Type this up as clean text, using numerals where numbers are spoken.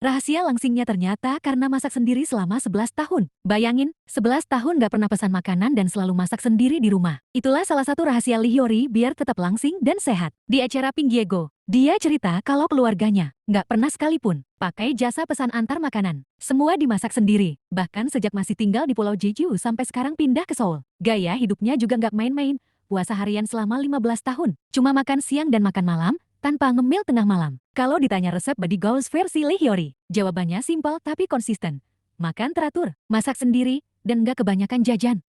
Rahasia langsingnya ternyata karena masak sendiri selama 11 tahun. Bayangin, 11 tahun gak pernah pesan makanan dan selalu masak sendiri di rumah. Itulah salah satu rahasia Lee Hyori biar tetap langsing dan sehat. Di acara Pink Diego, dia cerita kalau keluarganya gak pernah sekalipun pakai jasa pesan antar makanan. Semua dimasak sendiri, bahkan sejak masih tinggal di Pulau Jeju sampai sekarang pindah ke Seoul. Gaya hidupnya juga gak main-main, puasa harian selama 15 tahun. Cuma makan siang dan makan malam, tanpa ngemil tengah malam. Kalau ditanya resep body goals versi Lee Hyori, jawabannya simpel tapi konsisten. Makan teratur, masak sendiri, dan gak kebanyakan jajan.